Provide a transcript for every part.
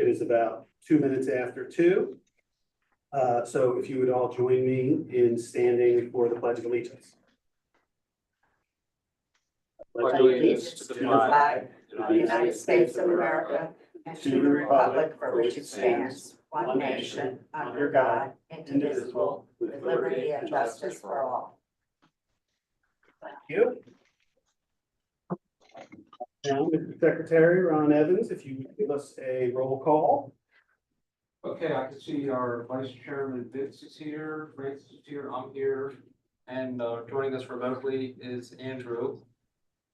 It is about 2 minutes after 2. So if you would all join me in standing for the Pledge of Allegiance. Pledge allegiance to the flag of the United States of America and to the republic for which it stands, one nation, under God, indivisible, with liberty and justice for all. Thank you. Now, Mr. Secretary Ron Evans, if you would give us a roll call. Okay, I can see our Vice Chairman Vince is here, Francis is here, I'm here, and joining us remotely is Andrew,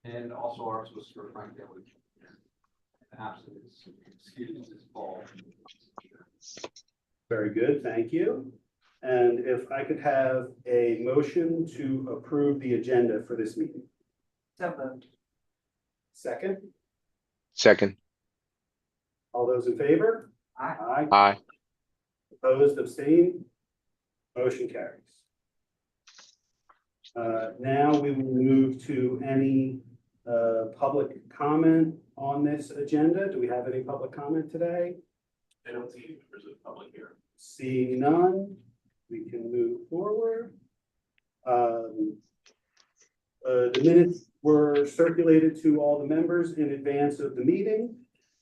and also our solicitor Frank Daly. Absent, excuse his Paul. Very good, thank you. And if I could have a motion to approve the agenda for this meeting. So moved. Second, Second. all those in favor? Aye. Aye. Opposed, abstained, motion carries. Now we will move to any public comment on this agenda. Do we have any public comment today? I don't see members of the public here. Seeing none, we can move forward. The minutes were circulated to all the members in advance of the meeting,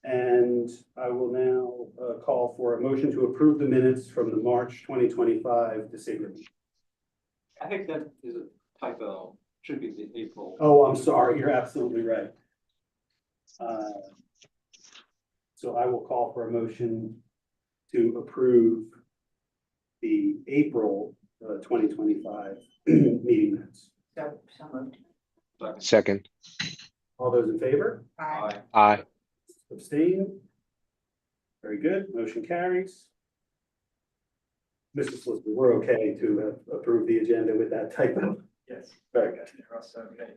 and I will now call for a motion to approve the minutes from the March 2025 decision meeting. I think that is a typo, should be the April. Oh, I'm sorry, you're absolutely right. So I will call for a motion to approve the April 2025 meeting minutes. So moved. Second. All those in favor? Aye. Aye. Abstain? Very good, motion carries. Mr. Solicitor, we're okay to approve the agenda with that typo. Yes. Very good. Okay.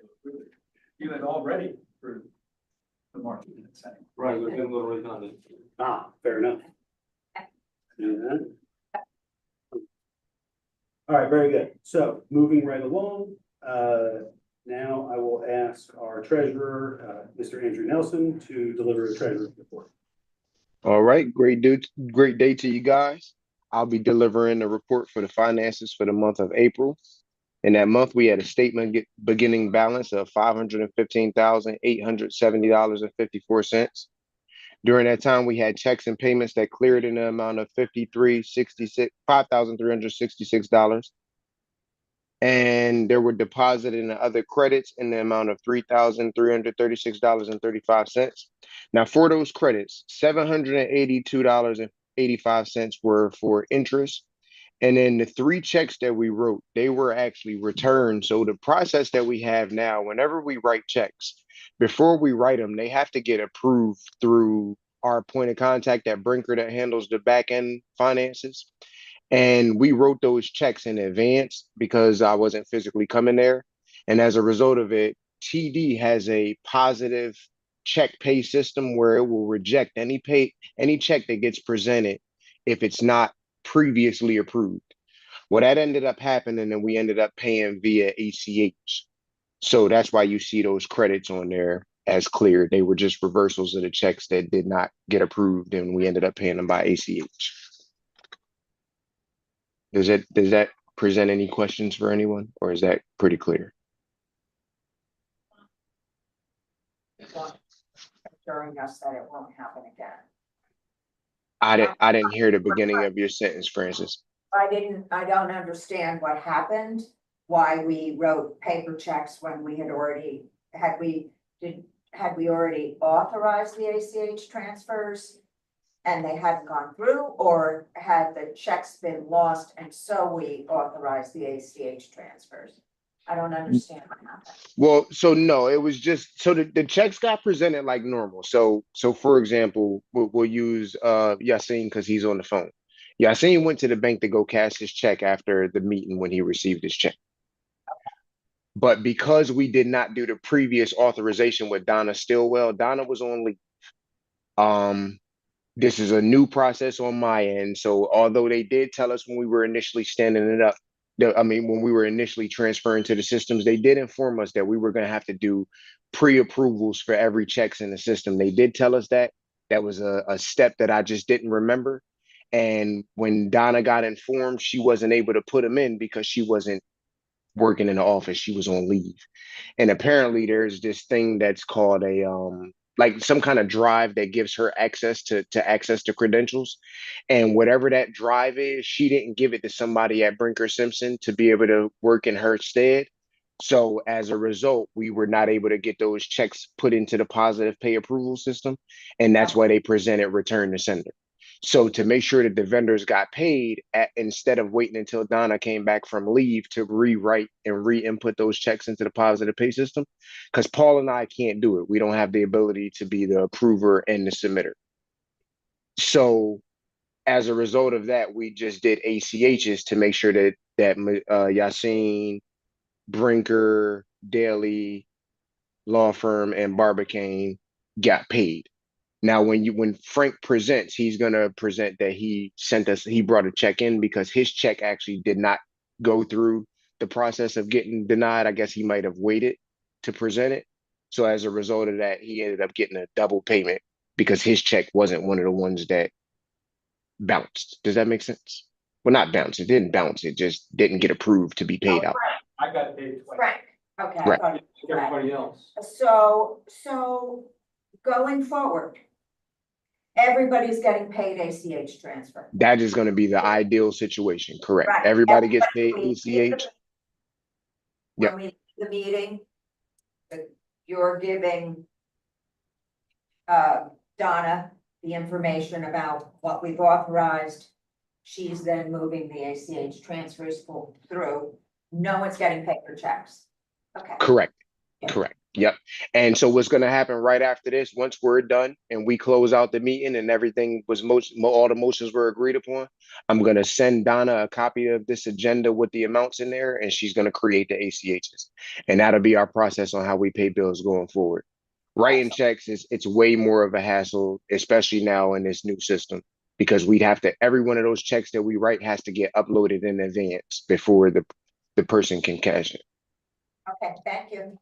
You had already approved the March minutes. Right, we're getting a little redundant. Ah, fair enough. Yeah. All right, very good. So moving right along, now I will ask our treasurer, Mr. Andrew Nelson, to deliver a treasurer's report. All right. Great day to you guys. I'll be delivering a report for the finances for the month of April. In that month, we had a statement beginning balance of $515,870.54. During that time, we had checks and payments that cleared in the amount of $5,366. And there were deposited in other credits in the amount of $3,336.35. Now, for those credits, $782.85 were for interest. And then the 3 checks that we wrote, they were actually returned. So the process that we have now, whenever we write checks, before we write them, they have to get approved through our point of contact at Brinker that handles the back end finances. And we wrote those checks in advance because I wasn't physically coming there. And as a result of it, TD has a positive check pay system where it will reject any check that gets presented if it's not previously approved. Well, that ended up happening and we ended up paying via ACH. So that's why you see those credits on there as cleared. They were just reversals of the checks that did not get approved and we ended up paying them by ACH. Does that present any questions for anyone, or is that pretty clear? Assuring us that it won't happen again. I didn't hear the beginning of your sentence, Francis. I don't understand what happened, why we wrote paper checks when we had already, had we already authorized the ACH transfers and they hadn't gone through, or had the checks been lost and so we authorized the ACH transfers? I don't understand what happened. Well, so no, it was just, so the checks got presented like normal. So for example, we'll use Yassine because he's on the phone. Yassine went to the bank to go cash his check after the meeting when he received his check. But because we did not do the previous authorization with Donna Stillwell, Donna was on leave. This is a new process on my end. So although they did tell us when we were initially standing it up, when we were initially transferring to the systems, they did inform us that we were going to have to do pre-approvals for every checks in the system. They did tell us that, That was a step that I just didn't remember. And when Donna got informed, she wasn't able to put them in because she wasn't working in the office. She was on leave. And apparently there's this thing that's called a like some kind of drive that gives her access to access the credentials. And whatever that drive is, she didn't give it to somebody at Brinker Simpson to be able to work in her stead. So as a result, we were not able to get those checks put into the positive pay approval system. And that's why they presented return to sender. So to make sure that the vendors got paid instead of waiting until Donna came back from leave to rewrite and re-input those checks into the positive pay system, because Paul and I can't do it. We don't have the ability to be the approver and the submitter. So as a result of that, we just did ACHs to make sure that Yassine, Brinker, Daly, Law Firm, and Barbacane got paid. Now, when Frank presents, he's gonna present that he brought a check in because his check actually did not go through the process of getting denied. I guess he might have waited to present it. So as a result of that, he ended up getting a double payment because his check wasn't one of the ones that bounced. Does that make sense? Well, not bounce. It didn't bounce. It just didn't get approved to be paid out. I got paid twice. Frank, okay. I Right. thought it was Frank. Everybody else. So going forward, everybody's getting paid ACH transfer. That is going to be the ideal situation. Correct. Right. Everybody gets paid We- ACH. When we, the meeting, you're giving Donna the information about what we've authorized. She's then moving the ACH transfers through. No one's getting paper checks. Okay. Correct. Yeah. Correct. Yep. And so what's going to happen right after this, once we're done and we close out the meeting and everything was all the motions were agreed upon, I'm going to send Donna a copy of this agenda with the amounts in there, and she's going to create the ACHs. And that'll be our process on how we pay bills going forward. Writing checks it's way more of a hassle, especially now in this new system, because we'd have to, every one of those checks that we write has to get uploaded in advance before the person can cash it. Okay, thank you.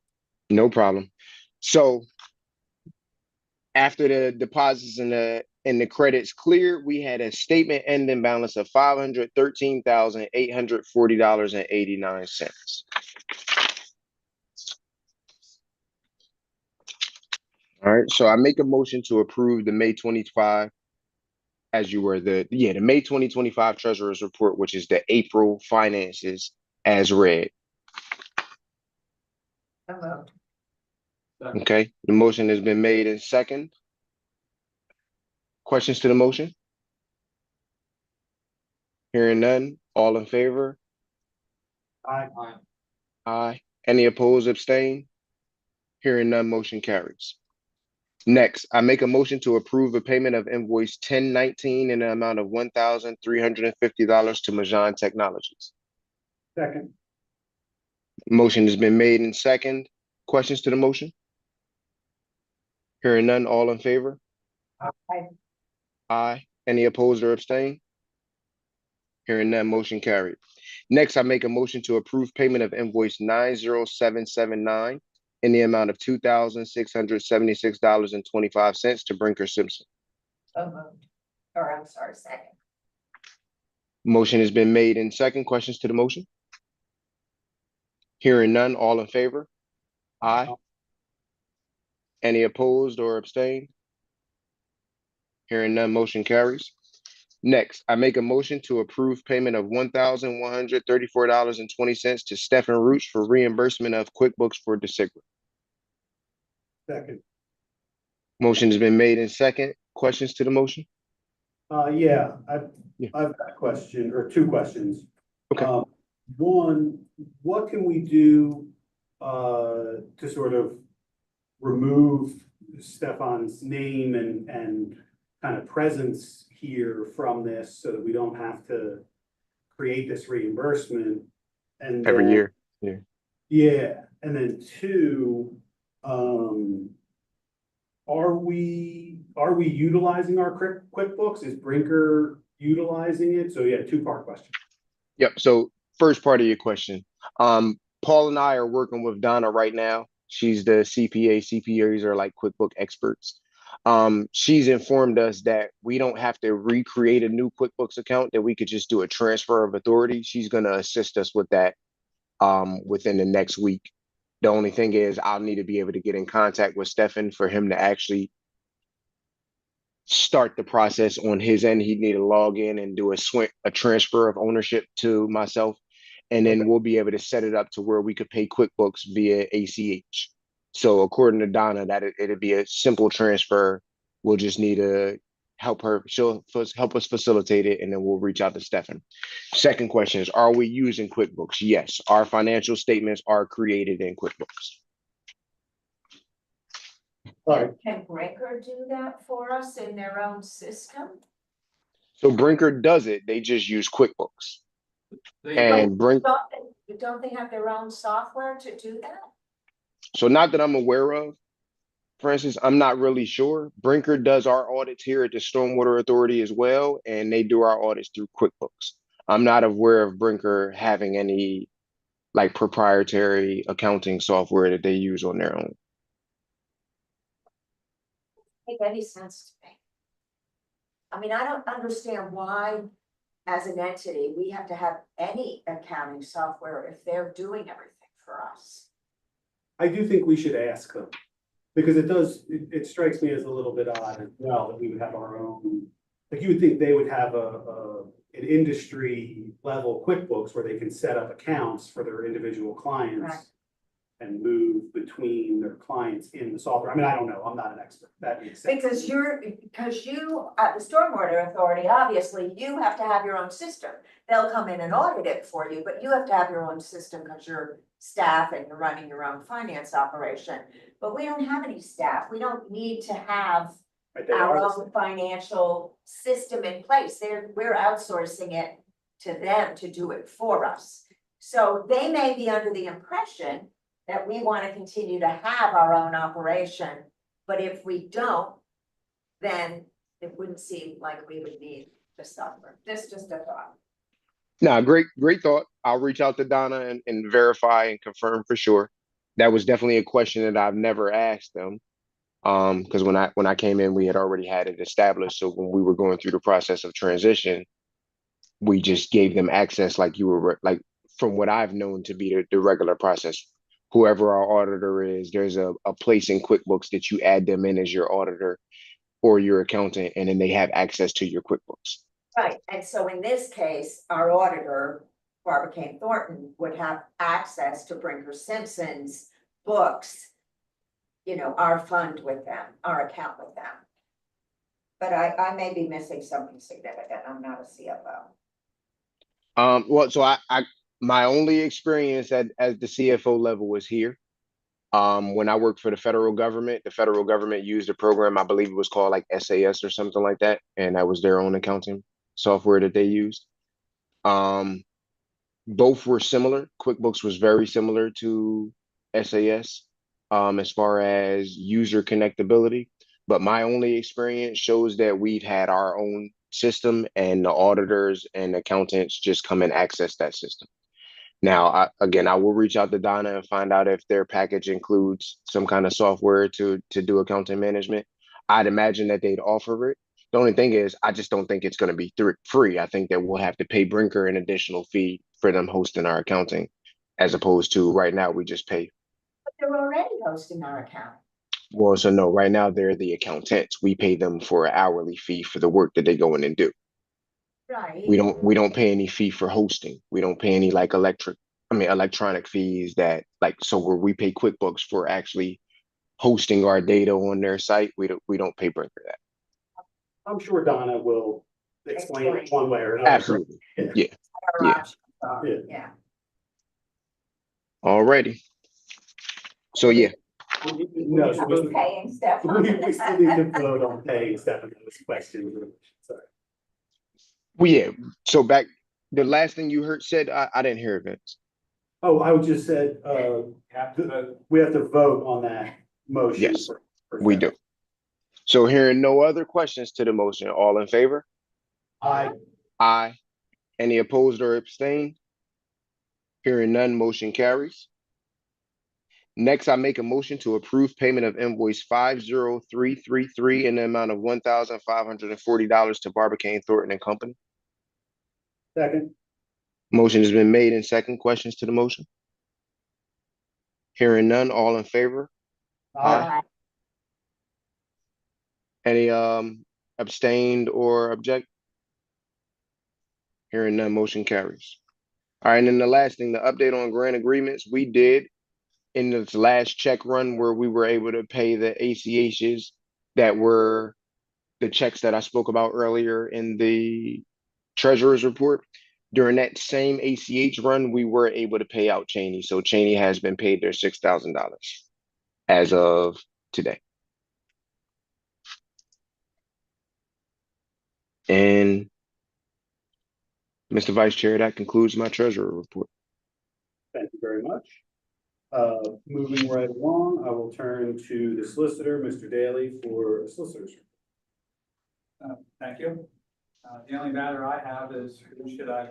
No problem. So after the deposits and the credits cleared, we had a statement ending balance of $513,840.89. All right, so I make a motion to approve the May 25, as you were the May 2025 Treasurer's Report, which is the April finances as read. So moved. Okay, the motion has been made in second. Questions to the motion? Hearing none, all in favor? Aye. Aye. Any opposed, abstain? Hearing none, motion carries. Next, I make a motion to approve a payment of invoice 1019 in the amount of $1,350 to Majan Technologies. Second. Motion has been made in second. Questions to the motion? Hearing none, all in favor? Aye. Aye. Any opposed or abstain? Hearing none, motion carried. Next, I make a motion to approve payment of invoice 90779 in the amount of $2,676.25 to Brinker Simpson. So moved. Or I'm sorry, second. Motion has been made in second. Questions to the motion? Hearing none, all in favor? Aye. Any opposed or abstain? Hearing none, motion carries. Next, I make a motion to approve payment of $1,134.20 to Stephen Rooch for reimbursement of QuickBooks for December. Second. Motion has been made in second. Questions to the motion? Yeah, Yeah. I've got a question or two questions. Okay. One, what can we do to sort of remove Stefan's name and kind of presence here from this so that we don't have to create this reimbursement? And Every then- year. Yeah, and then two, are we utilizing our QuickBooks? Is Brinker utilizing it? So yeah, two-part question. Yep. So first part of your question. Paul and I are working with Donna right now. She's the CPA. CPAs are like QuickBook experts. She's informed us that we don't have to recreate a new QuickBooks account, that we could just do a transfer of authority. She's going to assist us with that within the next week. The only thing is I'll need to be able to get in contact with Stefan for him to actually start the process on his end. He'd need to log in and do a transfer of ownership to myself. And then we'll be able to set it up to where we could pay QuickBooks via ACH. So according to Donna, that it'd be a simple transfer. We'll just need to help her. She'll help us facilitate it, and then we'll reach out to Stefan. Second question is, are we using QuickBooks? Yes, our financial statements are created in QuickBooks. All right. Can Brinker do that for us in their own system? So Brinker does it. They just use QuickBooks. And Don't they have their own software to do that? So not that I'm aware of. For instance, I'm not really sure. Brinker does our audits here at the Stormwater Authority as well, and they do our audits through QuickBooks. I'm not aware of Brinker having any like proprietary accounting software that they use on their own. Make any sense to me. I mean, I don't understand why, as an entity, we have to have any accounting software if they're doing everything for us. I do think we should ask them, because it strikes me as a little bit odd as well that we would have our own, like you would think they would have an industry level QuickBooks where they can set up accounts for their individual clients. Right. And move between their clients in the software. I mean, I don't know, I'm not an expert, that makes sense. Because you, at the Stormwater Authority, obviously, you have to have your own system. They'll come in and audit it for you, but you have to have your own system because you're staff and you're running your own finance operation. But we don't have any staff. We don't need to have Right, they our are- own financial system in place. We're outsourcing it to them to do it for us. So they may be under the impression that we want to continue to have our own operation, but if we don't, then it wouldn't seem like we would need the software. This just a thought. Nah, great thought. I'll reach out to Donna and verify and confirm for sure. That was definitely a question that I've never asked them. Because when I came in, we had already had it established. So when we were going through the process of transition, we just gave them access like you were like from what I've known to be the regular process. Whoever our auditor is, there's a place in QuickBooks that you add them in as your auditor or your accountant, and then they have access to your QuickBooks. Right, and so in this case, our auditor, Barbara Kane Thornton, would have access to Brinker Simpson's books, you know, our fund with them, our account with them. But I may be missing something significant. I'm not a CFO. Well, so I my only experience at the CFO level was here. When I worked for the federal government used a program, I believe it was called like SAS or something like that, and that was their own accounting software that they used. Both were similar. QuickBooks was very similar to SAS as far as user connectability, but my only experience shows that we've had our own system and the auditors and accountants just come and access that system. Now, I will reach out to Donna and find out if their package includes some kind of software to do accounting management. I'd imagine that they'd offer it. The only thing is, I just don't think it's going to be free. I think that we'll have to pay Brinker an additional fee for them hosting our accounting, as opposed to right now we just pay. But they're already hosting our account. Well, so no, right now they're the accountants. We pay them for an hourly fee for the work that they go in and do. Right. We don't pay any fee for hosting. We don't pay any like electronic fees that like, so where we pay QuickBooks for actually hosting our data on their site, we don't pay Brinker that. I'm sure Donna will explain it one way or another. Absolutely. Yeah. Our Yeah. options are, Yeah. yeah. Alrighty. So yeah, No, so We're paying stuff. we still need to vote on paying Stefan those questions. Sorry. well, yeah. So back, the last thing you said, I didn't hear it, Vince. Oh, I would just said, we have to vote on that motion. Yes, for we Stefan. do. So hearing no other questions to the motion, all in favor? Aye. Aye. Any opposed or abstained? Hearing none, motion carries. Next, I make a motion to approve payment of invoice 50333 in the amount of $1,540 to Barbicane Thornton and Company. Second. Motion has been made and second. Questions to the motion? Hearing none, all in favor? Aye. Any abstained or object? Hearing none, motion carries. All right, and then the last thing, the update on grant agreements, we did in this last check run where we were able to pay the ACHs that were the checks that I spoke about earlier in the treasurer's report. During that same ACH run, we were able to pay out Cheney. So Cheney has been paid their $6,000 as of today. And Mr. Vice Chair, that concludes my treasurer report. Thank you very much. Moving right along, I will turn to the solicitor, Mr. Daly, for a solicitor's. Thank you. The only matter I have is who should I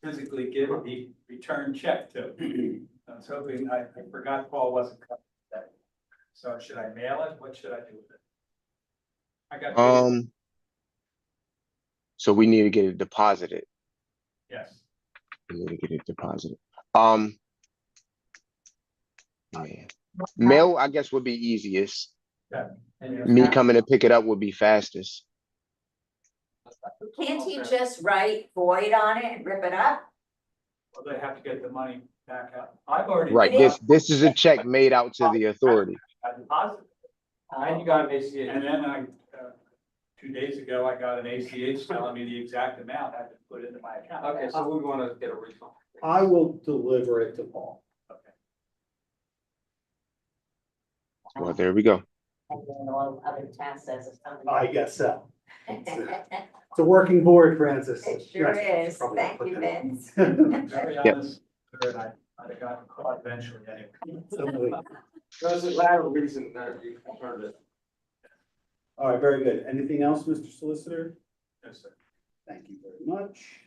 physically give the return check to? I was hoping, I forgot Paul wasn't coming today. So should I mail it? What should I do with it? I got. So we need to get it deposited. Yes. We need to get it deposited. Man. Mail, I guess, would be easiest. Yeah. Me coming to pick it up would be fastest. Can't he just write void on it and rip it up? Well, they have to get the money back out. I've already. Right. This is a check made out to the authority. I deposited. And you got an ACH. And then 2 days ago, I got an ACH telling me the exact amount I had to put into my account. Okay, so we want to get a refund. I will deliver it to Paul. Okay. Well, there we go. And then all other towns says it's something. I guess so. It's a working board, Francis. It sure Yes, is. probably Thank put you, that on. Vince. Very Yep. honest, and I'd have gotten caught eventually anyway. There's a latter reason that you turned it. All right, very good. Anything else, Mr. Solicitor? Yes, sir. Thank you very much.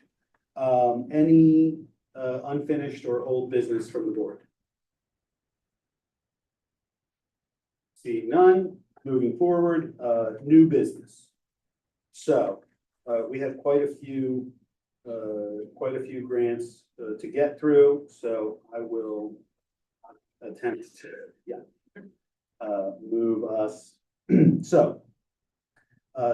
Any unfinished or old business from the board? Seeing none, moving forward, new business. So, we have quite a few grants to get through, so I will attempt to, move us. So,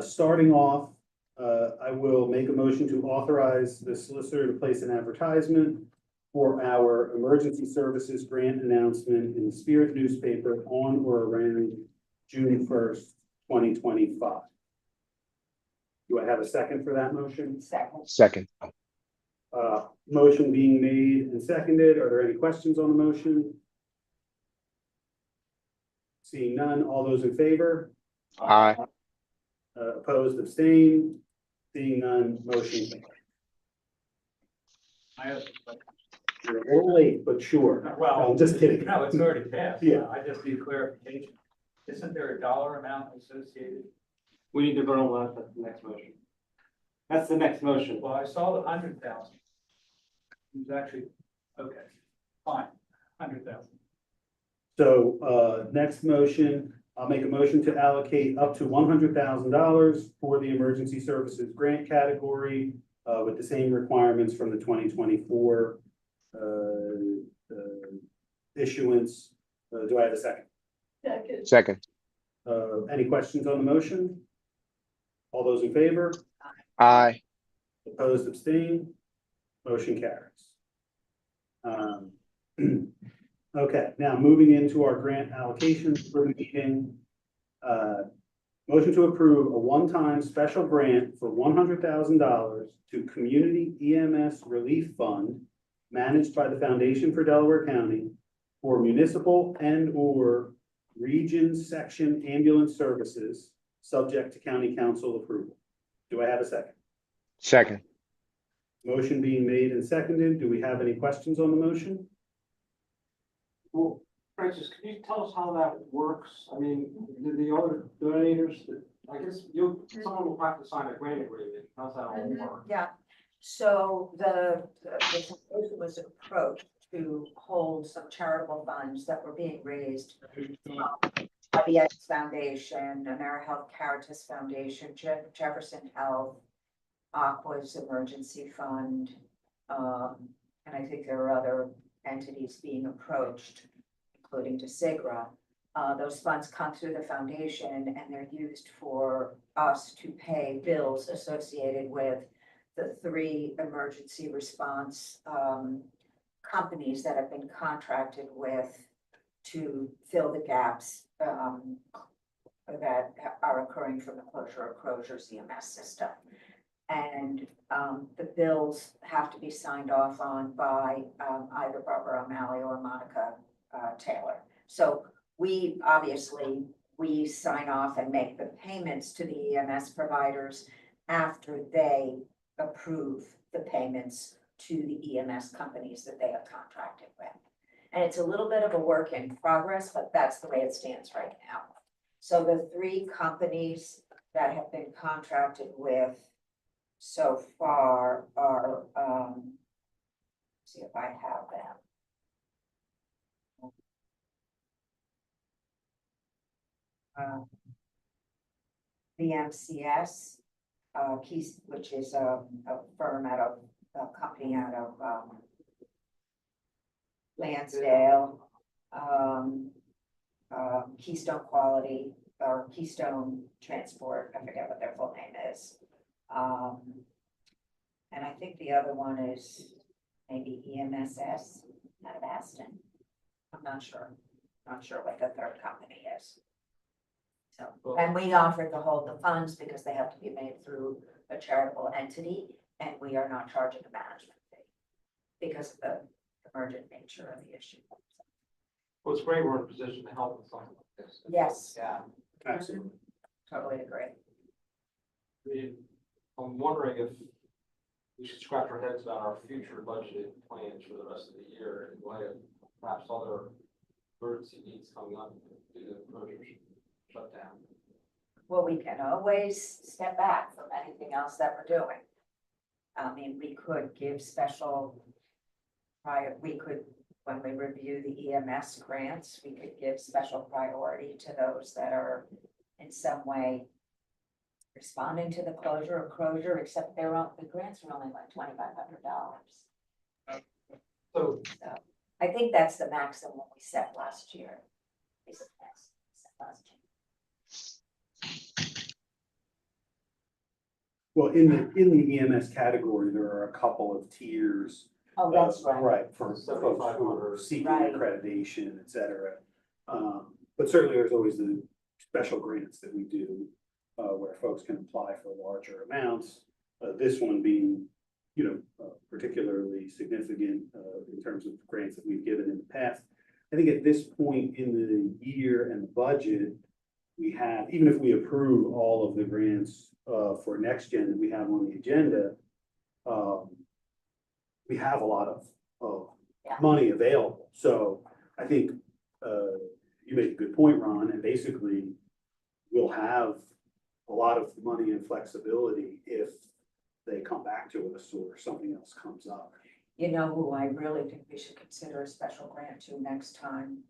starting off, I will make a motion to authorize the solicitor to place an advertisement for our emergency services grant announcement in the Spirit newspaper on or around June 1st, 2025. Do I have a second for that motion? Second. Motion being made and seconded. Are there any questions on the motion? Seeing none, all those in favor? Aye. Opposed, abstained, seeing none, motion carries. I have, You're a little late, but sure. well, I'm just kidding. no, it's already passed. Yeah. I just need clarification. Isn't there a dollar amount associated? We need to vote on that, that's the next motion. That's the next motion. Well, I saw the 100,000. It was actually, okay, fine, 100,000. So, next motion, I'll make a motion to allocate up to $100,000 for the emergency services grant category, with the same requirements from the 2024 issuance. Do I have a second? Second. Any questions on the motion? All those in favor? Aye. Opposed, abstained, motion carries. Okay, now moving into our grant allocations for the meeting. Motion to approve a one-time special grant for $100,000 to Community EMS Relief Fund managed by the Foundation for Delaware County for municipal and/or region section ambulance services, subject to county council approval. Do I have a second? Second. Motion being made and seconded. Do we have any questions on the motion? Well, Francis, can you tell us how that works? I mean, the other donators, I guess someone will have to sign a grant agreement. How's that all work? Yeah, so the foundation was approached to hold some charitable funds that were being raised by the Edwards Foundation, AmeriHealth Caritas Foundation, Jefferson Health, Aqua's Emergency Fund, and I think there are other entities being approached, including DeSigra. Those funds come through the foundation and they're used for us to pay bills associated with the 3 emergency response companies that have been contracted with to fill the gaps that are occurring from the closure of Crozier EMS system. And the bills have to be signed off on by either Barbara O'Malley or Monica Taylor. So we obviously, we sign off and make the payments to the EMS providers after they approve the payments to the EMS companies that they have contracted with. And it's a little bit of a work in progress, but that's the way it stands right now. So the 3 companies that have been contracted with so far are, see if I have them. VMCS, Keys, which is a firm out of, a company out of Lansdale, Keystone Quality, or Keystone Transport, I forget what their full name is. And I think the other one is maybe EMSS out of Aston. I'm not sure what the third company is. So, and we offered to hold the funds because they have to be made through a charitable entity, and we are not charging a management fee because of the emergent nature of the issue. Well, it's great we're in a position to help with something like this. Yes. Yeah. Absolutely. Totally agree. I mean, I'm wondering if we should scratch our heads about our future budgeted plans for the rest of the year in light of perhaps other emergency needs coming up due to closures, shutdown. Well, we can always step back from anything else that we're doing. I mean, we could give special we could, when we review the EMS grants, we could give special priority to those that are in some way responding to the closure of Crozier, except the grants are only like $2,500. So So I think that's the maximum we set last year. Well, in the EMS category, there are a couple of tiers. Oh, that's right. Right, for folks who are 7,500. seeking Right. accreditation, et cetera. But certainly there's always the special grants that we do, where folks can apply for larger amounts. This one being, particularly significant, in terms of grants that we've given in the past. I think at this point in the year and the budget, we have, even if we approve all of the grants, for next gen that we have on the agenda, we have a lot of Yeah. money available. So I think, you make a good point, Ron, and basically we'll have a lot of money and flexibility if they come back to us or something else comes up. You know who I really think we should consider a special grant to next time?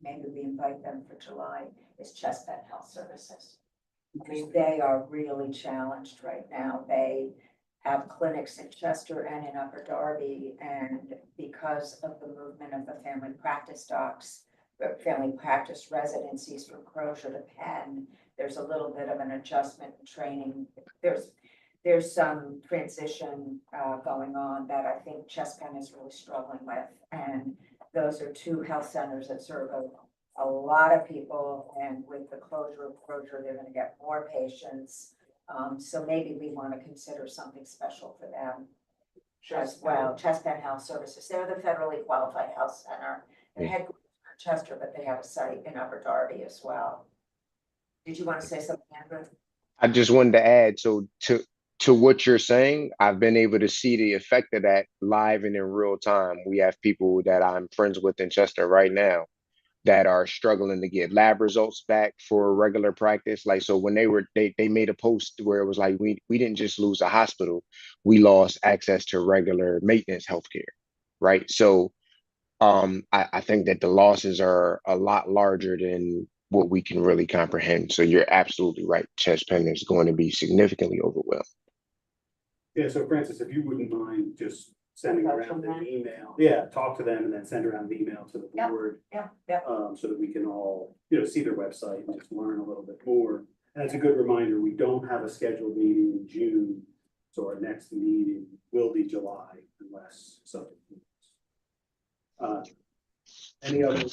Maybe we invite them for July, is Chestnut Health Services. I mean, they are really challenged right now. They have clinics in Chester and in Upper Darby, and because of the movement of the family practice docs, the family practice residencies from Crozier to Penn, there's a little bit of an adjustment in training. There's some transition going on that I think Penn is really struggling with, and those are 2 health centers that serve a lot of people, and with the closure of Crozier, they're going to get more patients. So maybe we want to consider something special for them as well. Penn Health Services, they're the federally qualified health center. Their headquarters are in Chester, but they have a site in Upper Darby as well. Did you want to say something, Andrew? I just wanted to add, so to what you're saying, I've been able to see the effect of that live and in real time. We have people that I'm friends with in Chester right now that are struggling to get lab results back for regular practice. Like, so when they made a post where it was like, we didn't just lose a hospital, we lost access to regular maintenance healthcare, right? So I think that the losses are a lot larger than what we can really comprehend. So you're absolutely right. Chess Penn is going to be significantly overwhelmed. Yeah, so Francis, if you wouldn't mind just sending Talk around to an them. email, yeah, talk to them and then send around an email to the Yep. board. Yeah. So that we can all, see their website and just learn a little bit more. And it's a good reminder, we don't have a scheduled meeting in June, so our next meeting will be July unless something. Any other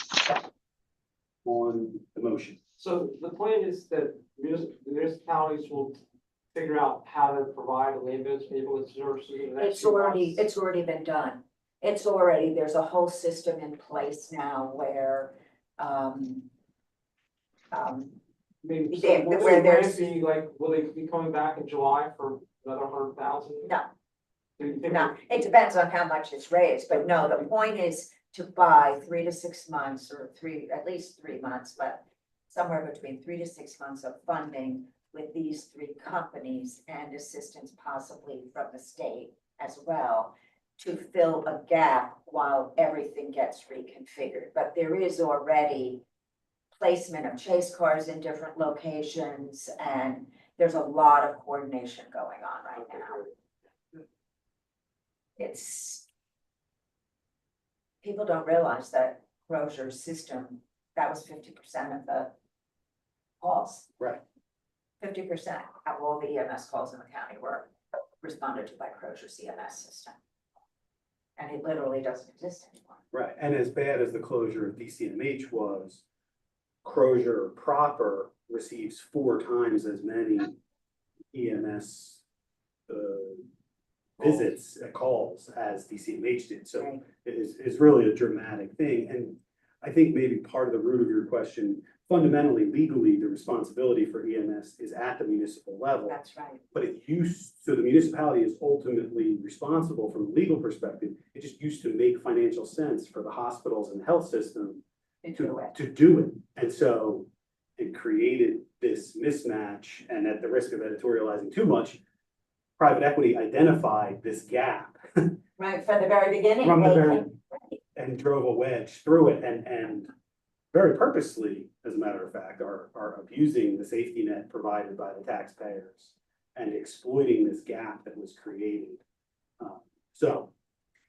on the motion? So the plan is that municipalities will figure out how to provide ambulance services in the next It's few already, months? it's already been done. There's a whole system in place now where, I mean, so Yeah, will this where grant there's- be like, will they be coming back in July for another 100,000? No. Do you think no, it depends on how much it's raised, but no, the point is to buy 3 to 6 months or at least 3 months, but somewhere between 3 to 6 months of funding with these 3 companies and assistance possibly from the state as well to fill a gap while everything gets reconfigured. But there is already placement of chase cars in different locations, and there's a lot of coordination going on right now. It's, people don't realize that Crozier's system, that was 50% of the calls. Right. 50% of all the EMS calls in the county were responded to by Crozier's EMS system. And it literally doesn't exist anymore. Right, and as bad as the closure of DCMH was, Crozier proper receives 4 times as many EMS visits, calls as DCMH did, so Right. it is really a dramatic thing, and I think maybe part of the root of your question, fundamentally, legally, the responsibility for EMS is at the municipal level. That's right. But so the municipality is ultimately responsible from a legal perspective. It just used to make financial sense for the hospitals and health system to do it. And so it created this mismatch, and at the risk of editorializing too much, private equity identified this gap Right, from the very beginning. from the they very, came- and drove a wedge through it and very purposely, as a matter of fact, are abusing the safety net provided by the taxpayers and exploiting this gap that was created. So,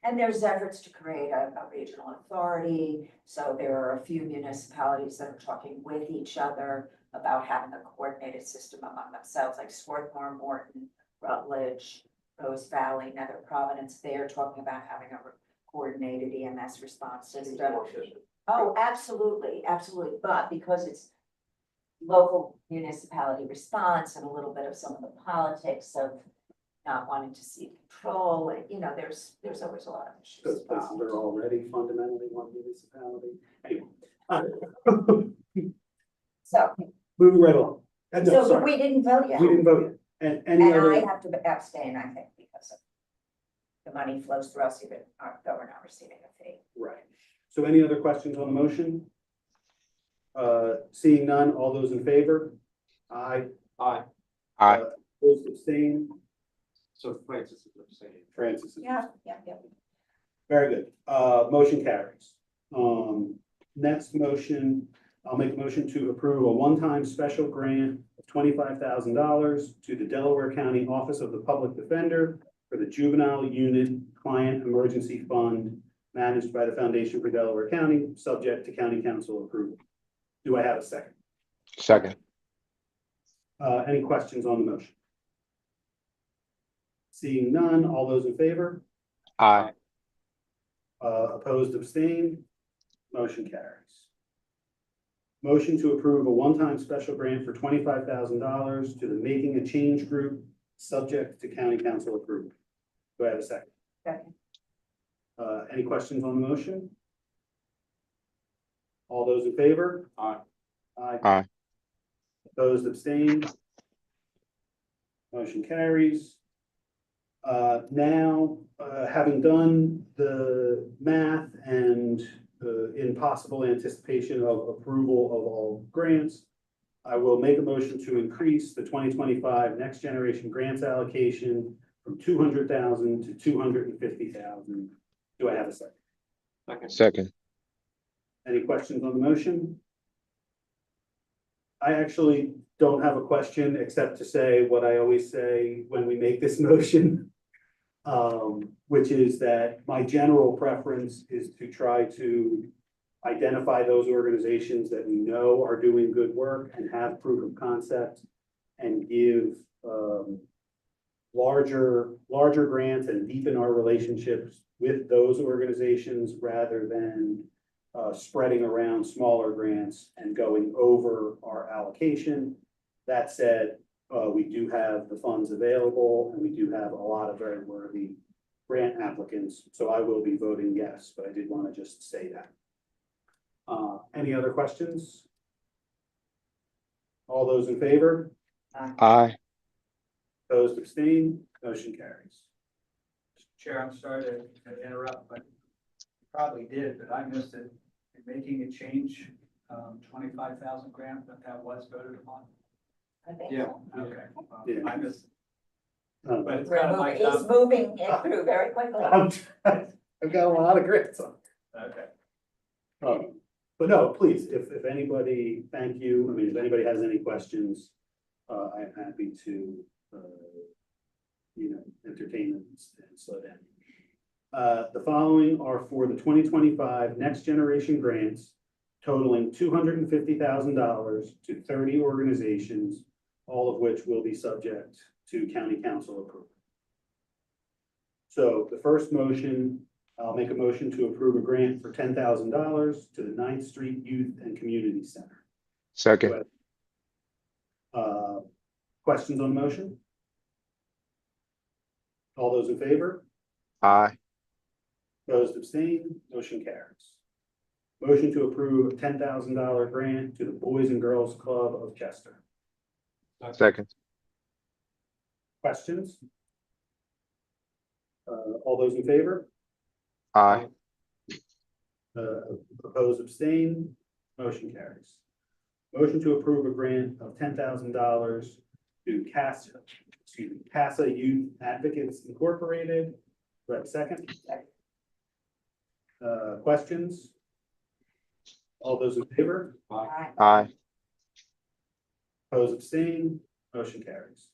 And there's efforts to create a regional authority, so there are a few municipalities that are talking with each other about having a coordinated system among themselves, like Swarthmore, Morton, Rutledge, Rose Valley, Nether Providence. They're talking about having a coordinated EMS response system. Oh, absolutely, absolutely, but because it's local municipality response and a little bit of some of the politics of not wanting to see control, and there's always a lot of issues those places involved. are already fundamentally one municipality. Anyway. So, Moving right along. No, so sorry, we didn't vote yet. we didn't vote yet. And any And I other, have to abstain, I think, because of the money flows through us even, though we're not receiving a fee. right. So any other questions on the motion? Seeing none, all those in favor? Aye. Aye. Aye. Those abstain? So Francis is abstaining. Francis is. Yeah. Very good. Motion carries. Next motion, I'll make a motion to approve a one-time special grant of $25,000 to the Delaware County Office of the Public Defender for the Juvenile Unit Client Emergency Fund managed by the Foundation for Delaware County, subject to county council approval. Do I have a second? Second. Any questions on the motion? Seeing none, all those in favor? Aye. Opposed, abstained, motion carries. Motion to approve a one-time special grant for $25,000 to the Making a Change Group, subject to county council approval. Do I have a second? Second. Any questions on the motion? All those in favor? Aye. Aye. Aye. Opposed, abstained? Motion carries. Now, having done the math and in possible anticipation of approval of all grants, I will make a motion to increase the 2025 Next Generation Grants allocation from 200,000 to 250,000. Do I have a second? Second. Any questions on the motion? I actually don't have a question except to say what I always say when we make this motion. Which is that my general preference is to try to identify those organizations that we know are doing good work and have proof of concept and give larger grants and deepen our relationships with those organizations rather than spreading around smaller grants and going over our allocation. That said, we do have the funds available and we do have a lot of very worthy grant applicants, so I will be voting yes, but I did want to just say that. Any other questions? All those in favor? Aye. Opposed, abstained, motion carries. Chair, I'm sorry to interrupt, but you probably did, but I missed it. You're making a change, 25,000 grant, but that was voted upon. I think Yeah. so. Okay, well, Yeah. I missed, Um, but it's kind of like, He's moving it through very quickly. I've got a lot of grants on. okay. But no, please, if anybody, thank you. I mean, if anybody has any questions, I'm happy to, entertain them and slow down. The following are for the 2025 Next Generation Grants totaling $250,000 to 30 organizations, all of which will be subject to county council approval. So the first motion, I'll make a motion to approve a grant for $10,000 to the 9th Street Youth and Community Center. Second. Questions on the motion? All those in favor? Aye. Opposed, abstained, motion carries. Motion to approve a $10,000 grant to the Boys and Girls Club of Chester. Second. Questions? All those in favor? Aye. Opposed, abstained, motion carries. Motion to approve a grant of $10,000 to CASA Youth Advocates Incorporated. Do I have a second? Questions? All those in favor? Aye. Opposed, abstained, motion carries.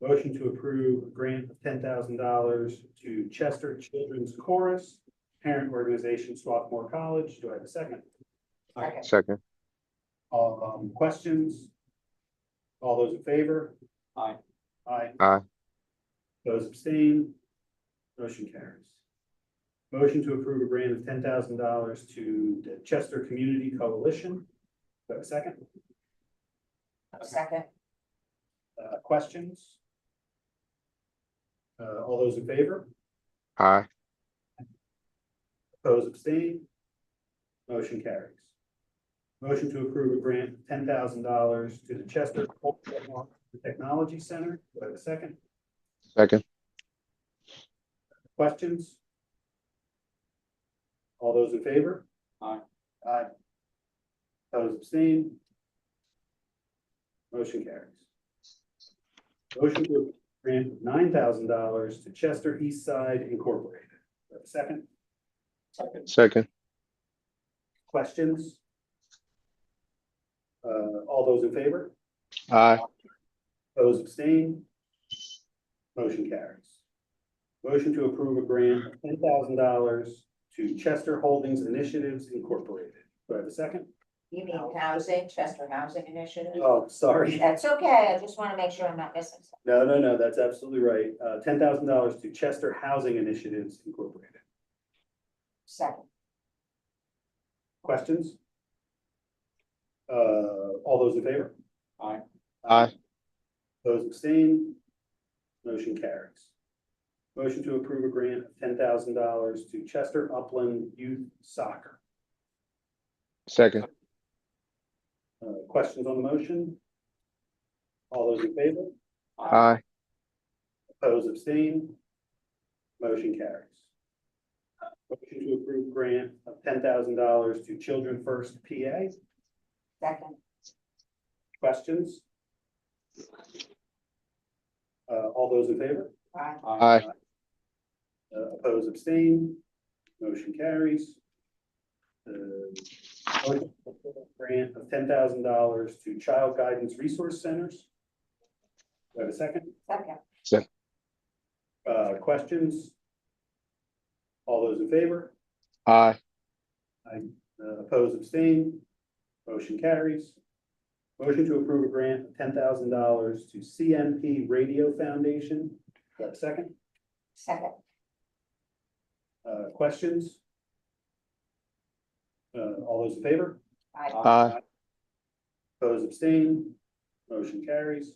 Motion to approve a grant of $10,000 to Chester Children's Chorus, parent organization Swarthmore College. Do I have a second? Second. Questions? All those in favor? Aye. Aye. Aye. Those abstain, motion carries. Motion to approve a grant of $10,000 to the Chester Community Coalition. Do I have a second? Second. Questions? All those in favor? Aye. Opposed, abstain, motion carries. Motion to approve a grant of $10,000 to the Chester Cultural Technology Center. Do I have a second? Second. Questions? All those in favor? Aye. Aye. Opposed, abstain, motion carries. Motion to approve a grant of $9,000 to Chester East Side Incorporated. Do I have a second? Second. Questions? All those in favor? Aye. Opposed, abstain, motion carries. Motion to approve a grant of $10,000 to Chester Holdings Initiatives Incorporated. Do I have a second? You mean housing, Chester Housing Initiative? Oh, sorry. That's okay, I just want to make sure I'm not missing something. No, that's absolutely right. $10,000 to Chester Housing Initiatives Incorporated. Second. Questions? All those in favor? Aye. Aye. Those abstain, motion carries. Motion to approve a grant of $10,000 to Chester Upland Youth Soccer. Second. Questions on the motion? All those in favor? Aye. Opposed, abstain, motion carries. Motion to approve grant of $10,000 to Children First PA. Second. Questions? All those in favor? Aye. Aye. Opposed, abstain, Motion carries. Grant of $10,000 to Child Guidance Resource Centers. Do I have a second? Second. Questions? All those in favor? Aye. Oppose, abstain? Motion carries. Motion to approve a grant of $10,000 to CMP Radio Foundation. Do I have a second? Second. Questions? All those in favor? Aye. Aye. Oppose, abstain? Motion carries.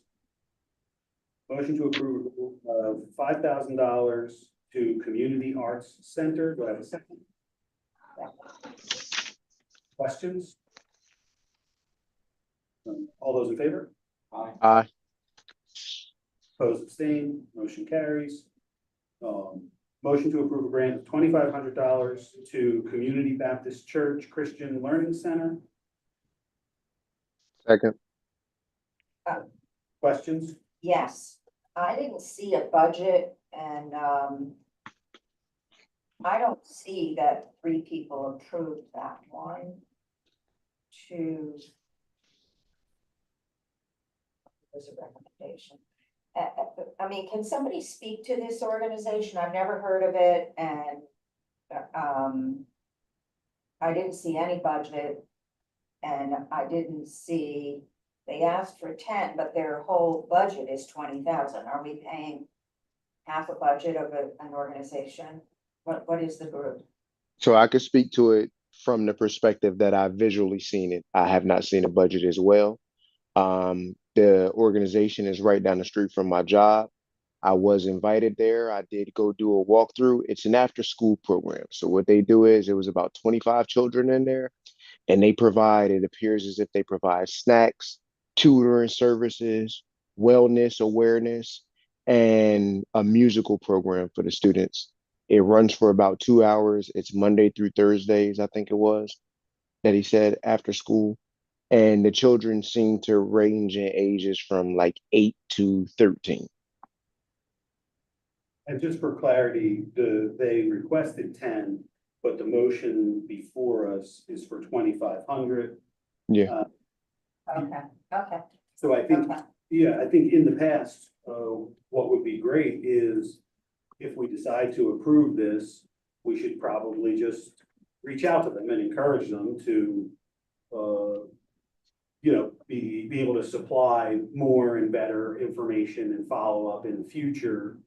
Motion to approve of $5,000 to Community Arts Center. Do I have a second? Questions? All those in favor? Aye. Opposed, abstain, motion carries. Motion to approve a grant of $2,500 to Community Baptist Church Christian Learning Center. Second. Questions? Yes, I didn't see a budget and, I don't see that 3 people approved that one. 2. There's a recommendation. I mean, can somebody speak to this organization? I've never heard of it and, I didn't see any budget. And I didn't see, they asked for 10, but their whole budget is 20,000. Are we paying half a budget of an organization? What is the group? So I could speak to it from the perspective that I've visually seen it. I have not seen a budget as well. The organization is right down the street from my job. I was invited there. I did go do a walkthrough. It's an after school program. So what they do is it was about 25 children in there and they provide, it appears as if they provide snacks, tutoring services, wellness awareness, and a musical program for the students. It runs for about 2 hours. It's Monday through Thursdays, I think it was, that he said after school. And the children seem to range in ages from like 8 to 13. And just for clarity, they requested 10, but the motion before us is for 2,500. Yeah. Okay. So I think, Okay. yeah, I think in the past, what would be great is if we decide to approve this, we should probably just reach out to them and encourage them to, be able to supply more and better information and follow up in the future.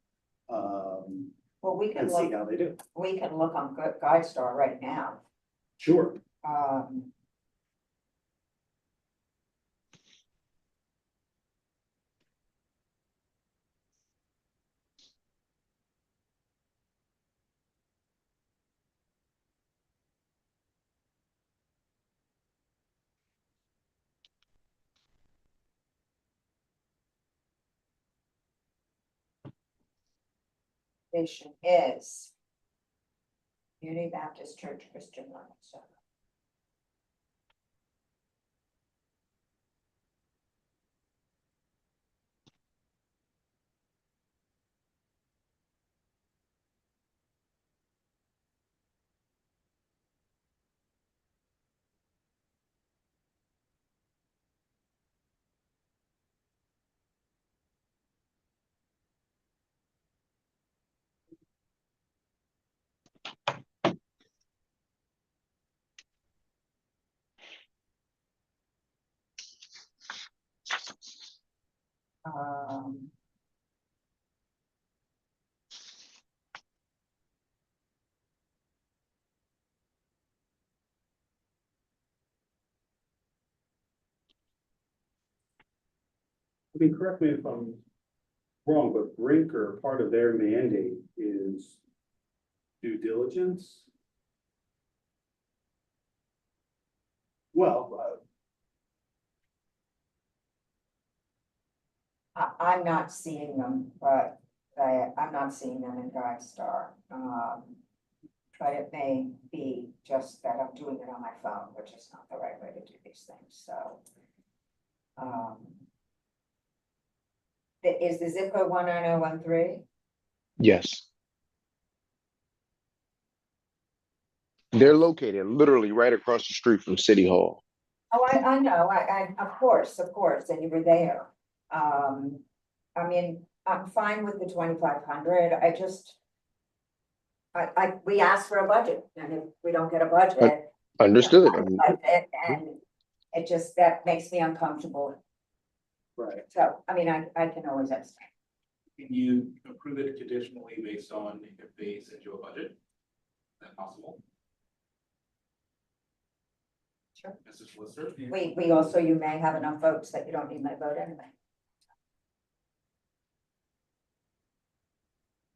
Well, we can And see look, how they do. on GuideStar right now. Sure. Station is Unity Baptist Church Christian Learning Center. I mean, correct me if I'm wrong, but Brinker, part of their mandate is due diligence. Well, I'm not seeing them, but I'm not seeing them in GuideStar. But it may be just that I'm doing it on my phone, which is not the right way to do these things, so. Is the zip code 19013? Yes. They're located literally right across the street from City Hall. Oh, I know, of course, and you were there. I mean, I'm fine with the 2,500, we asked for a budget, and if we don't get a budget. Understood. budget, And it just, that makes me uncomfortable, Right. so, I mean, I can always abstain. Can you approve it conditionally based on if they send you a budget? Is that possible? Sure. Mr. Solicitor? We also, you may have enough votes that you don't need my vote anyway.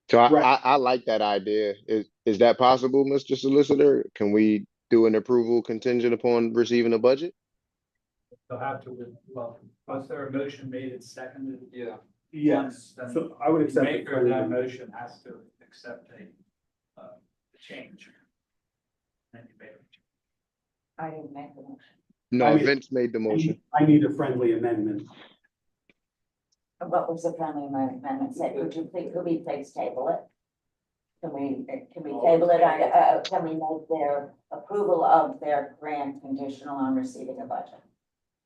So Right. I like that idea. Is that possible, Mr. Solicitor? Can we do an approval contingent upon receiving a budget? They'll have to, well, was there a motion made and seconded? Yeah. Yes, so I would The accept. the maker of that friendly- motion has to accept a change. Then you make it. I didn't make the motion. No, I mean- Vince made the motion. I need a friendly amendment. What was the friendly amendment say? Could we please table it? Can we table it? Can we make their approval of their grant conditional on receiving a budget?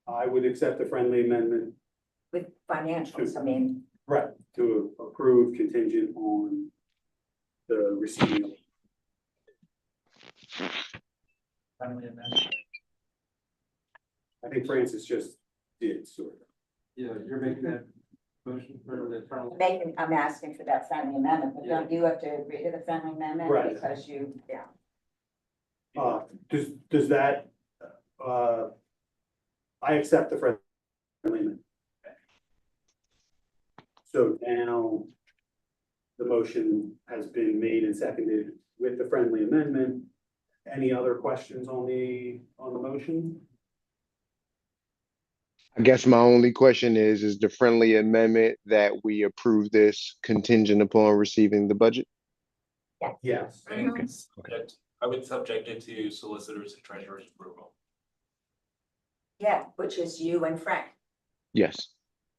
I would accept a friendly amendment, With financials, I mean, right, to approve contingent on the receiving. of- Friendly amendment. I think Francis just did sort of. Yeah, you're making that motion for the friendly. I'm asking for that friendly amendment, but don't you have to agree to the friendly amendment? Right. Because you, yeah. Does that, I accept the friendly amendment. So now the motion has been made and seconded with the friendly amendment. Any other questions on the motion? I guess my only question is the friendly amendment that we approve this contingent upon receiving the budget? Yes. I would subject it to solicitors and treasurer's approval. Yeah, which is you and Frank. Yes,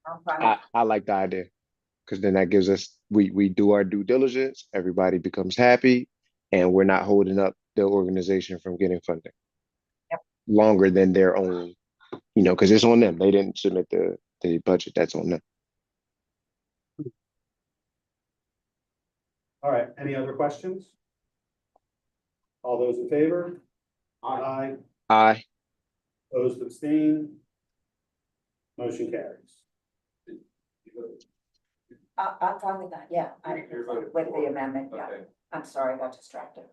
I'm fine. I like the idea. Because then that gives us, we do our due diligence, everybody becomes happy, and we're not holding up the organization from getting funding. Yep. Longer than their own, because it's on them. They didn't submit the budget, that's on them. All right, any other questions? All those in favor? Aye. Aye. Opposed, abstain. Motion carries. I'm fine with that, yeah, You're voting with for the it. amendment, yeah. Okay. I'm sorry, I got distracted.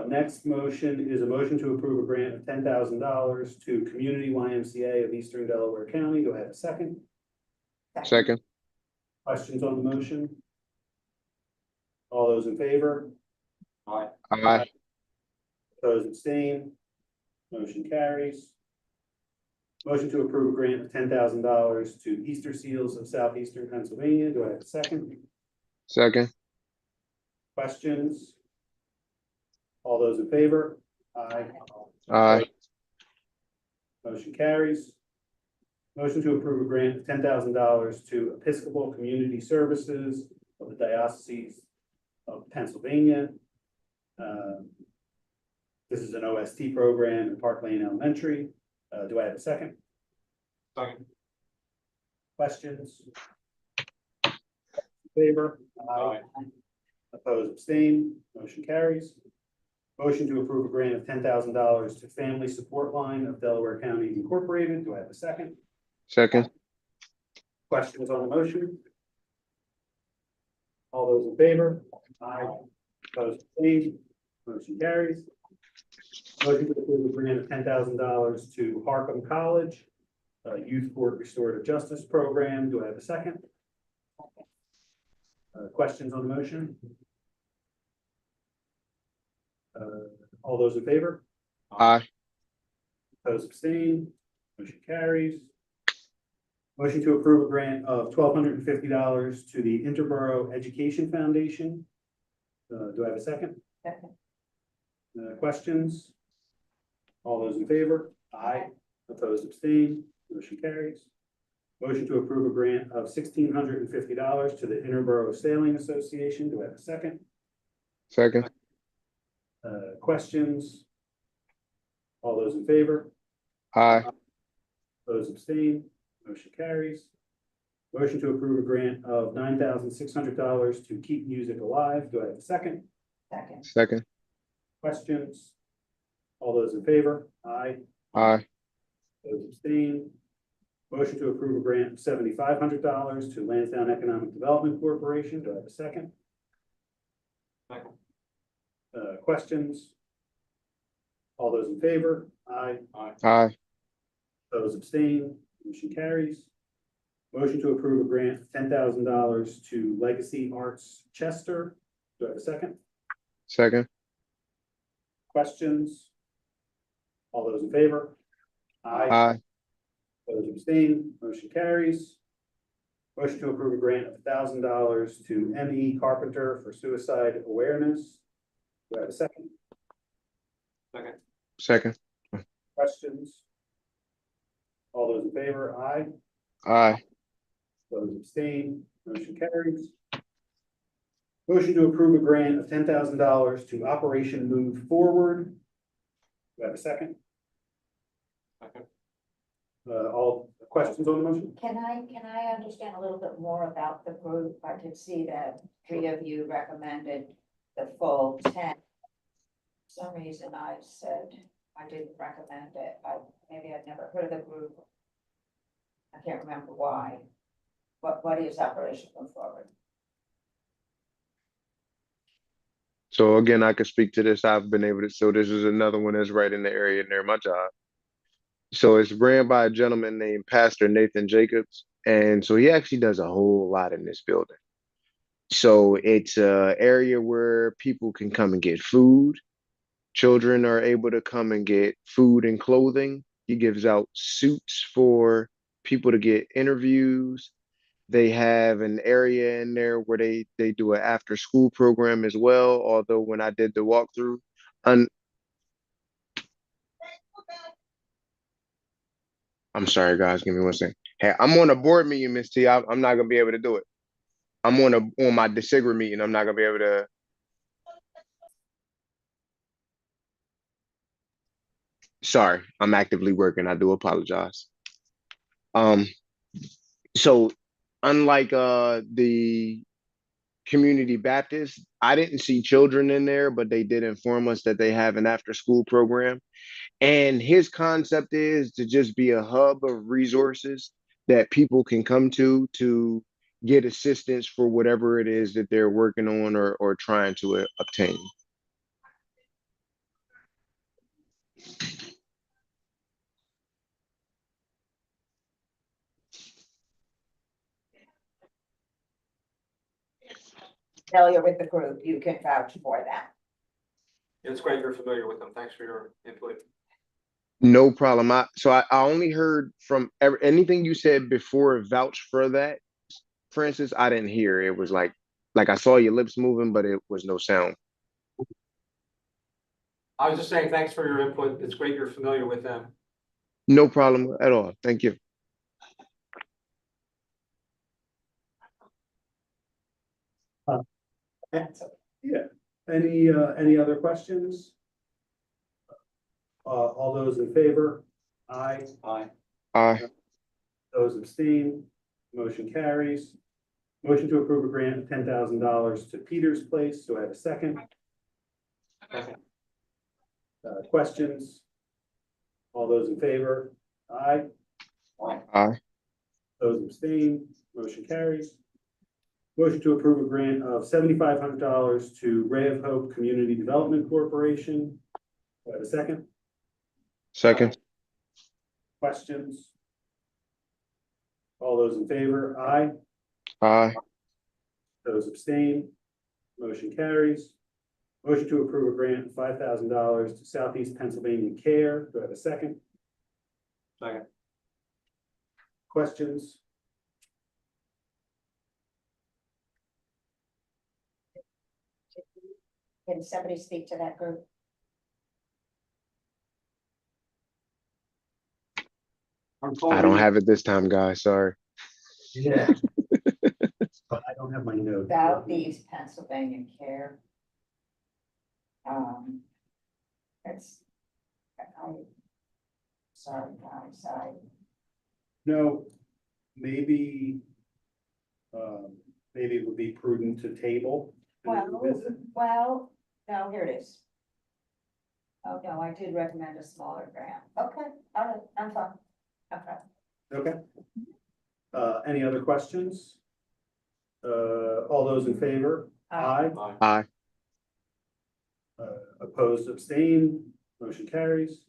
Next motion is a motion to approve a grant of $10,000 to Community YMCA of Eastern Delaware County. Do I have a second? Second. Questions on the motion? All those in favor? Aye. Aye. Opposed, abstain. Motion carries. Motion to approve a grant of $10,000 to Easter Seals of Southeastern Pennsylvania. Do I have a second? Second. Questions? All those in favor? Aye. Aye. Motion carries. Motion to approve a grant of $10,000 to Episcopal Community Services of the Diocese of Pennsylvania. This is an OST program in Park Lane Elementary. Do I have a second? Second. Questions? Favor? Aye. Opposed, abstain, motion carries. Motion to approve a grant of $10,000 to Family Support Line of Delaware County Incorporated. Do I have a second? Second. Questions on the motion? All those in favor? Aye. Opposed, abstained, motion carries. Motion to approve a grant of $10,000 to Harpham College, Youth Court Restorative Justice Program. Do I have a second? Questions on the motion? All those in favor? Aye. Opposed, abstained, motion carries. Motion to approve a grant of $1,250 to the Interborough Education Foundation. Do I have a second? Second. Questions? All those in favor? Aye. Opposed, abstained, motion carries. Motion to approve a grant of $1,650 to the Interborough Sailing Association. Do I have a second? Second. Questions? All those in favor? Aye. Those abstain, motion carries. Motion to approve a grant of $9,600 to Keep Music Alive. Do I have a second? Second. Second. Questions? All those in favor? Aye. Aye. Those abstain. Motion to approve a grant of $7,500 to Lansdowne Economic Development Corporation. Do I have a second? Second. Questions? All those in favor? Aye. Aye. Those abstain, motion carries. Motion to approve a grant of $10,000 to Legacy Arts Chester. Do I have a second? Second. Questions? All those in favor? Aye. Those abstain, motion carries. Motion to approve a grant of $1,000 to M.E. Carpenter for suicide awareness. Do I have a second? Second. Second. Questions? All those in favor? Aye. Aye. Those abstain, motion carries. Motion to approve a grant of $10,000 to Operation Move Forward. Do I have a second? Second. All questions on the motion? Can I understand a little bit more about the group? I could see that 3 of you recommended the full 10. For some reason I said I didn't recommend it. Maybe I'd never heard of the group. I can't remember why. What is Operation Move Forward? So again, I could speak to this. I've been able to, so this is another one that's right in the area near my job. So it's ran by a gentleman named Pastor Nathan Jacobs. And so he actually does a whole lot in this building. So it's a area where people can come and get food. Children are able to come and get food and clothing. He gives out suits for people to get interviews. They have an area in there where they do an after school program as well. Although when I did the walkthrough, I'm sorry guys, give me one second. Hey, I'm on a board meeting, Miss T. I'm not gonna be able to do it. I'm on my Disigra meeting. I'm not gonna be able to. Sorry, I'm actively working. I do apologize. Um, so unlike the community Baptist, I didn't see children in there, but they did inform us that they have an after school program. And his concept is to just be a hub of resources that people can come to get assistance for whatever it is that they're working on or trying to obtain. Familiar with the group, you can vouch for that. It's great you're familiar with them. Thanks for your input. No problem. I only heard from anything you said before vouch for that. Francis, I didn't hear. It was like I saw your lips moving, but it was no sound. I was just saying, thanks for your input. It's great you're familiar with them. No problem at all. Thank you. Yeah, any other questions? All those in favor? Aye. Aye. Aye. Those abstain, motion carries. Motion to approve a grant of $10,000 to Peter's Place. Do I have a second? Second. Questions? All those in favor? Aye. Aye. Those abstain, motion carries. Motion to approve a grant of $7,500 to Ray of Hope Community Development Corporation. Do I have a second? Second. Questions? All those in favor? Aye. Aye. Those abstain, motion carries. Motion to approve a grant of $5,000 to Southeast Pennsylvania Care. Do I have a second? Second. Questions? Can somebody speak to that group? I don't have it this time, guys. Sorry. Yeah. But I don't have my notes. Southeast Pennsylvania Care. It's, sorry, guys, No, maybe, maybe it would be prudent to table. and revisit. well, no, here it is. Oh, no, I did recommend a smaller grant. Okay, all right, I'm fine. Okay. Okay. Any other questions? All those in favor? Aye. Aye. Opposed, abstained, motion carries.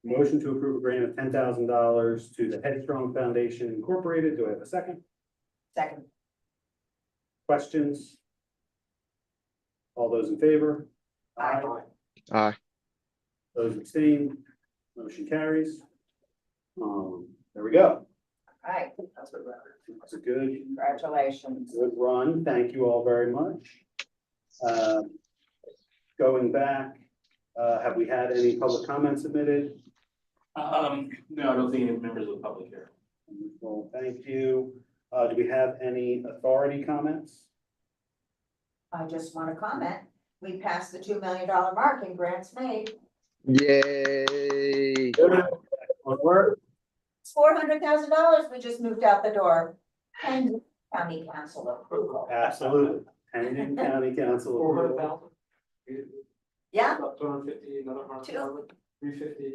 Motion to approve a grant of $10,000 to the Headstrong Foundation Incorporated. Do I have a second? Second. Questions? All those in favor? Aye. Aye. Those abstained, motion carries. There we go. All right, That's a good congratulations. Good run. Thank you all very much. Going back, have we had any public comments submitted? No, I don't think any members of the public here. Well, thank you. Do we have any authority comments? I just want to comment, we passed the $2 million mark in grants made. Yay. One word? It's $400,000 we just moved out the door. And county council approval. Absolutely. Pending county council. 400,000? Yeah, 250, another Two. 100,000, 350.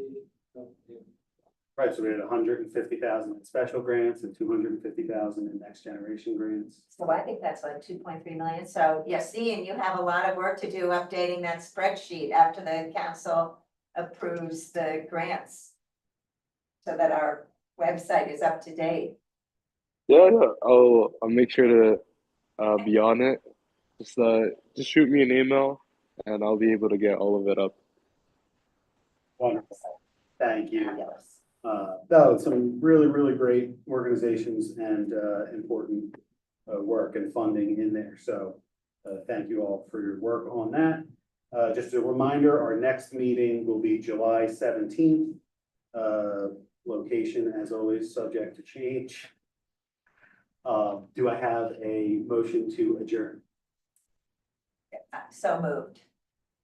Right, so we had 150,000 in special grants and 250,000 in next generation grants. so I think that's like 2.3 million. So yes, Ian, you have a lot of work to do updating that spreadsheet after the council approves the grants. So that our website is up to date. Yeah, no, I'll make sure to be on it. Just shoot me an email and I'll be able to get all of it up. Wonderful. Thank you. Fabulous. No, some really, really great organizations and important work and funding in there. So thank you all for your work on that. Just a reminder, our next meeting will be July 17th. Location, as always, subject to change. Do I have a motion to adjourn? So moved.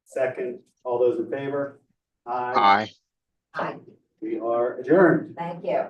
Second, all those in favor? Aye. Aye. We are adjourned. Thank you.